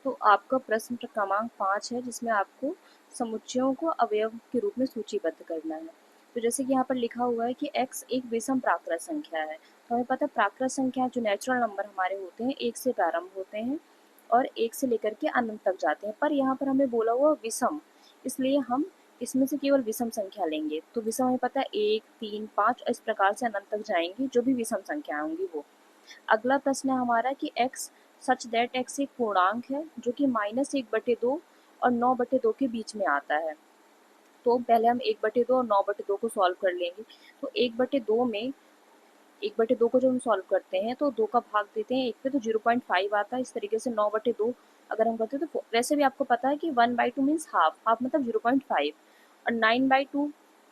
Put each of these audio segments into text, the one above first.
तो आपका प्रश्न क्रमांक 5 है, जिसमें आपको समुच्चयों को अवयव के रूप में सूचीबद्ध करना है। तो जैसे कि यहाँ पर लिखा हुआ है कि x एक विषम प्राकृत संख्या है। तो हमें पता है प्राकृत संख्या जो नेचुरल नंबर हमारे होते हैं 1 से प्रारंभ होते हैं और 1 से लेकर के अनंत तक जाते हैं, पर यहाँ पर हमें बोला हुआ विषम, इसलिए हम इसमें से केवल विषम संख्या लेंगे। तो विषम हमें पता है 1, 3, 5 इस प्रकार से अनंत तक जाएंगी, जो भी विषम संख्या होंगी वो। अगला प्रश्न है हमारा कि x सच दैट x एक पूर्णांक है जो कि -1/2 और 9/2 के बीच में आता है। तो पहले हम 1/2 और 9/2 को सॉल्व कर लेंगे। तो 1/2 में 1/2 को जब हम सॉल्व करते हैं तो 2 का भाग देते हैं 1 पे, तो 0.5 आता है। इस तरीके से 9/2 अगर हम करते हैं तो वैसे भी आपको पता है कि 1/2 मीन्स हाफ, हाफ मतलब 0.5, और 9/2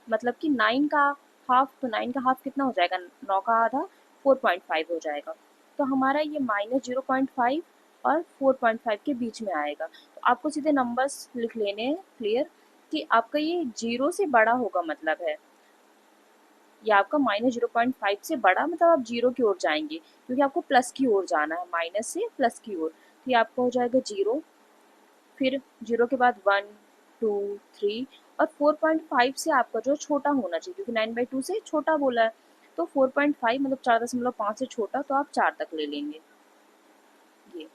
मतलब कि 9 का हाफ, तो 9 का हाफ कितना हो जाएगा, 9 का आधा 4.5 हो जाएगा। तो हमारा ये -0.5 और 4.5 के बीच में आएगा। तो आपको सीधे नंबर्स लिख लेने हैं क्लियर, कि आपका ये 0 से बड़ा होगा, मतलब है ये आपका -0.5 से बड़ा, मतलब आप 0 की ओर जाएंगे, क्योंकि आपको प्लस की ओर जाना है, माइनस से प्लस की ओर। तो ये आपका हो जाएगा 0, फिर 0 के बाद 1, 2, 3, और 4.5 से आपका जो छोटा होना चाहिए, क्योंकि 9/2 से छोटा बोला है, तो 4.5 मतलब 4.5 से छोटा, तो आप 4 तक ले लेंगे ये।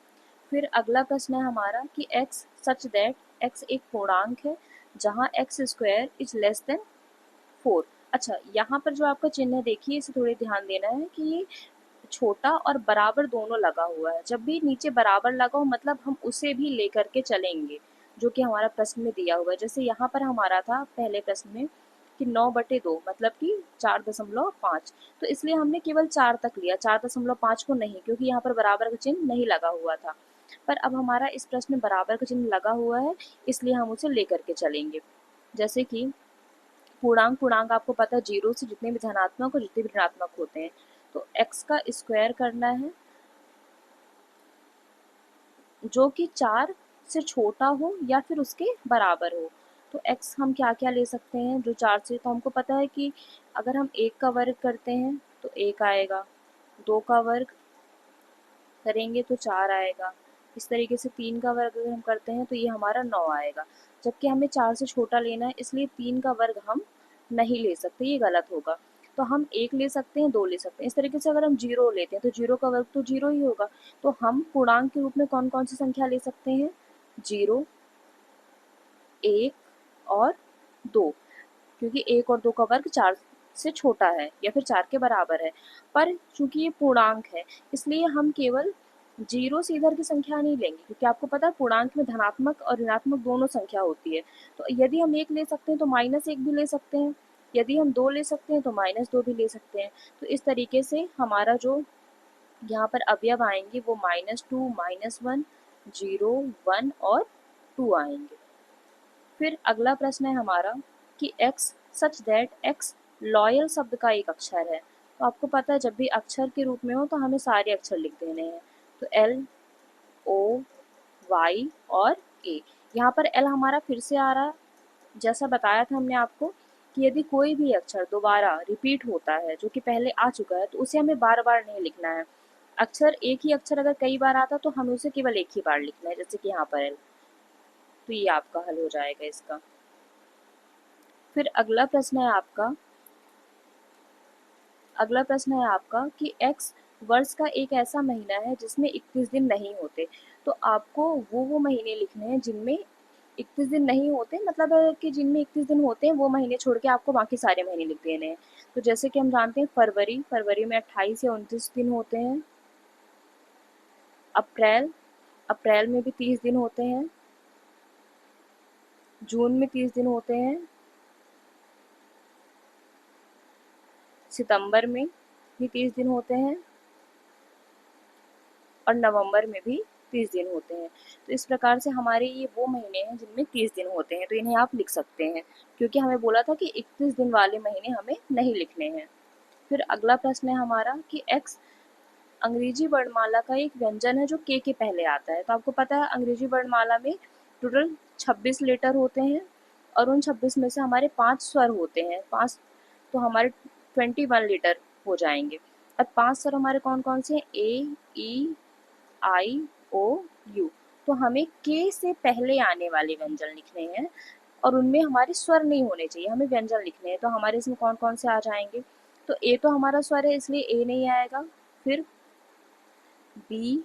फिर अगला प्रश्न है हमारा कि x सच दैट x एक पूर्णांक है जहाँ x square is less than 4। अच्छा, यहाँ पर जो आपका चिन्ह है देखिए, इसे थोड़े ध्यान देना है कि ये छोटा और बराबर दोनों लगा हुआ है। जब भी नीचे बराबर लगा हो मतलब हम उसे भी लेकर के चलेंगे, जो कि हमारा प्रश्न में दिया हुआ है। जैसे यहाँ पर हमारा था पहले प्रश्न में कि 9/2 मतलब कि 4.5, तो इसलिए हमने केवल 4 तक लिया, 4.5 को नहीं, क्योंकि यहाँ पर बराबर का चिन्ह नहीं लगा हुआ था। पर अब हमारा इस प्रश्न में बराबर का चिन्ह लगा हुआ है, इसलिए हम उसे लेकर के चलेंगे। जैसे कि पूर्णांक, पूर्णांक आपको पता है 0 से जितने भी धनात्मक और जितने भी ऋणात्मक होते हैं, तो x का स्क्वायर करना है जो कि 4 से छोटा हो या फिर उसके बराबर हो। तो x हम क्या क्या ले सकते हैं जो 4 से, तो हमको पता है कि अगर हम 1 का वर्ग करते हैं तो 1 आएगा, 2 का वर्ग करेंगे तो 4 आएगा, इस तरीके से 3 का वर्ग अगर हम करते हैं तो ये हमारा 9 आएगा। जबकि हमें 4 से छोटा लेना है, इसलिए 3 का वर्ग हम नहीं ले सकते, ये गलत होगा। तो हम 1 ले सकते हैं, 2 ले सकते हैं। इस तरीके से अगर हम 0 लेते हैं तो 0 का वर्ग तो 0 ही होगा। तो हम पूर्णांक के रूप में कौन कौन सी संख्या ले सकते हैं, 0, 1 और 2, क्योंकि 1 और 2 का वर्ग 4 से छोटा है या फिर 4 के बराबर है। पर चूंकि ये पूर्णांक है, इसलिए हम केवल 0 से इधर की संख्या नहीं लेंगे, क्योंकि आपको पता है पूर्णांक में धनात्मक और ऋणात्मक दोनों संख्या होती है। तो यदि हम 1 ले सकते हैं तो -1 भी ले सकते हैं, यदि हम 2 ले सकते हैं तो -2 भी ले सकते हैं। तो इस तरीके से हमारा जो यहाँ पर अवयव आएंगे वो -2, -1, 0, 1 और 2 आएंगे। फिर अगला प्रश्न है हमारा कि x such that x loyal शब्द का एक अक्षर है। तो आपको पता है जब भी अक्षर के रूप में हो तो हमें सारे अक्षर लिख देने हैं। तो L, O, Y और A। यहाँ पर L हमारा फिर से आ रहा है, जैसा बताया था हमने आपको कि यदि कोई भी अक्षर दोबारा रिपीट होता है जो कि पहले आ चुका है, तो उसे हमें बार बार नहीं लिखना है। अक्षर, एक ही अक्षर अगर कई बार आता तो हमें उसे केवल एक ही बार लिखना है, जैसे कि यहाँ पर L। तो ये आपका हल हो जाएगा इसका। फिर अगला प्रश्न है आपका कि x वर्ष का एक ऐसा महीना है जिसमें 31 दिन नहीं होते। तो आपको वो महीने लिखने हैं जिनमें 31 दिन नहीं होते, मतलब है कि जिनमें 31 दिन होते हैं वो महीने छोड़ के आपको बाकी सारे महीने लिख देने हैं। तो जैसे कि हम जानते हैं फरवरी, फरवरी में 28 या 29 दिन होते हैं। अप्रैल, अप्रैल में भी 30 दिन होते हैं। जून में 30 दिन होते हैं। सितंबर में भी 30 दिन होते हैं और नवंबर में भी 30 दिन होते हैं। तो इस प्रकार से हमारे ये वो महीने हैं जिनमें 30 दिन होते हैं, तो इन्हें आप लिख सकते हैं, क्योंकि हमें बोला था कि 31 दिन वाले महीने हमें नहीं लिखने हैं। फिर अगला प्रश्न है हमारा कि x अंग्रेजी वर्णमाला का एक व्यंजन है जो के पहले आता है। तो आपको पता है अंग्रेजी वर्णमाला में टोटल 26 लेटर होते हैं और उन 26 में से हमारे 5 स्वर होते हैं, 5, तो हमारे 21 लेटर हो जाएंगे। अब 5 स्वर हमारे कौन कौन से हैं, ए, ई, आई, ओ, यू। तो हमें के से पहले आने वाले व्यंजन लिखने हैं और उनमें हमारे स्वर नहीं होने चाहिए, हमें व्यंजन लिखने हैं। तो हमारे इसमें कौन कौन से आ जाएंगे? तो ए तो हमारा स्वर है इसलिए ए नहीं आएगा। फिर बी,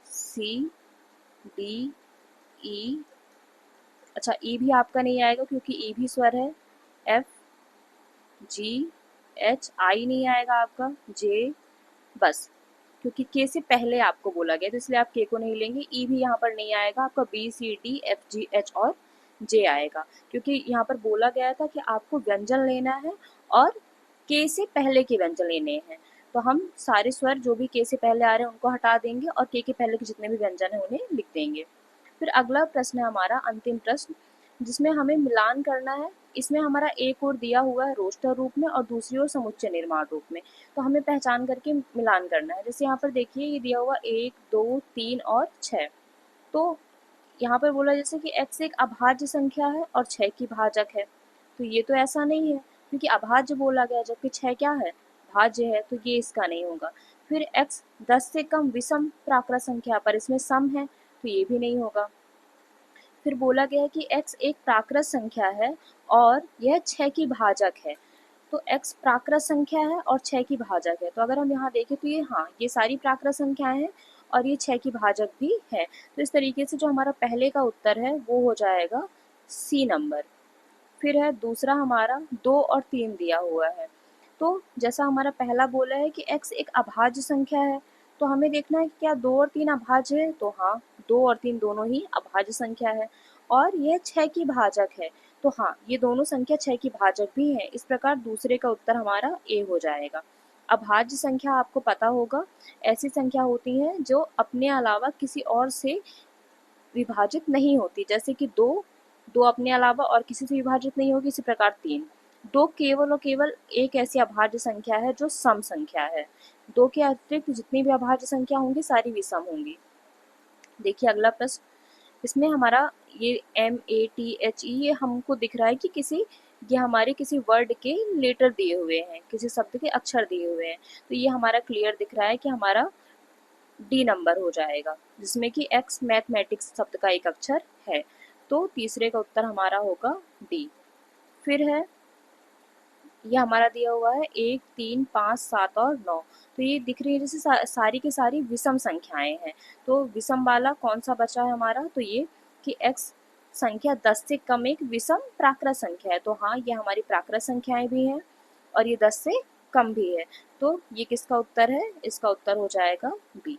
सी, डी, ई, अच्छा ई भी आपका नहीं आएगा क्योंकि ई भी स्वर है। एफ, जी, एच, आई नहीं आएगा आपका। जे, बस क्योंकि के से पहले आपको बोला गया तो इसलिए आप के को नहीं लेंगे। ई भी यहाँ पर नहीं आएगा आपका। बी, सी, डी, एफ, जी, एच और जे आएगा क्योंकि यहाँ पर बोला गया था कि आपको व्यंजन लेना है और के से पहले के व्यंजन लेने हैं। तो हम सारे स्वर जो भी के से पहले आ रहे हैं उनको हटा देंगे और के पहले के जितने भी व्यंजन हैं उन्हें लिख देंगे। फिर अगला प्रश्न है हमारा अंतिम प्रश्न, जिसमें हमें मिलान करना है। इसमें हमारा एक ओर दिया हुआ है रोस्टर रूप में और दूसरी ओर समुच्चय निर्माण रूप में। तो हमें पहचान करके मिलान करना है। जैसे यहाँ पर देखिए ये दिया हुआ 1, 2, 3 और 6। तो यहाँ पर बोला जैसे कि x एक अभाज्य संख्या है और 6 की भाजक है। तो ये तो ऐसा नहीं है क्योंकि अभाज्य बोला गया, जबकि 6 क्या है? भाज्य है, तो ये इसका नहीं होगा। फिर x 10 से कम विषम प्राकृत संख्या पर इसमें सम है, तो ये भी नहीं होगा। फिर बोला गया है कि x एक प्राकृत संख्या है और यह 6 की भाजक है। तो x प्राकृत संख्या है और 6 की भाजक है। तो अगर हम यहाँ देखें तो ये हाँ ये सारी प्राकृत संख्याएं हैं और ये 6 की भाजक भी है। तो इस तरीके से जो हमारा पहले का उत्तर है वो हो जाएगा सी नंबर। फिर है दूसरा हमारा 2 और 3 दिया हुआ है। तो जैसा हमारा पहला बोला है कि x एक अभाज्य संख्या है, तो हमें देखना है कि क्या 2 और 3 अभाज्य है? तो हाँ 2 और 3 दोनों ही अभाज्य संख्या है और यह 6 की भाजक है। तो हाँ ये दोनों संख्या 6 की भाजक भी है। इस प्रकार दूसरे का उत्तर हमारा ए हो जाएगा। अभाज्य संख्या आपको पता होगा ऐसी संख्या होती है जो अपने अलावा किसी और से विभाजित नहीं होती, जैसे कि दो अपने अलावा और किसी से विभाजित नहीं होगी। इसी प्रकार 3, 2 केवल और केवल एक ऐसी अभाज्य संख्या है जो सम संख्या है। 2 के अतिरिक्त जितनी भी अभाज्य संख्या होंगी सारी विषम होंगी। देखिए अगला प्रश्न, इसमें हमारा ये MATHE ये हमको दिख रहा है कि ये हमारे किसी वर्ड के लेटर दिए हुए हैं, किसी शब्द के अक्षर दिए हुए हैं। तो ये हमारा क्लियर दिख रहा है कि हमारा डी नंबर हो जाएगा, जिसमें कि एक्स मैथमेटिक्स शब्द का एक अक्षर है। तो तीसरे का उत्तर हमारा होगा डी। फिर है ये हमारा दिया हुआ है 1, 3, 5, 7 और 9। तो ये दिख रही है जैसे सारी की सारी विषम संख्याएं हैं। तो विषम वाला कौन सा बचा है हमारा? तो ये कि x संख्या 10 से कम एक विषम प्राकृत संख्या है। तो हाँ ये हमारी प्राकृत संख्याएं भी हैं और ये 10 से कम भी है। तो ये किसका उत्तर है? इसका उत्तर हो जाएगा बी।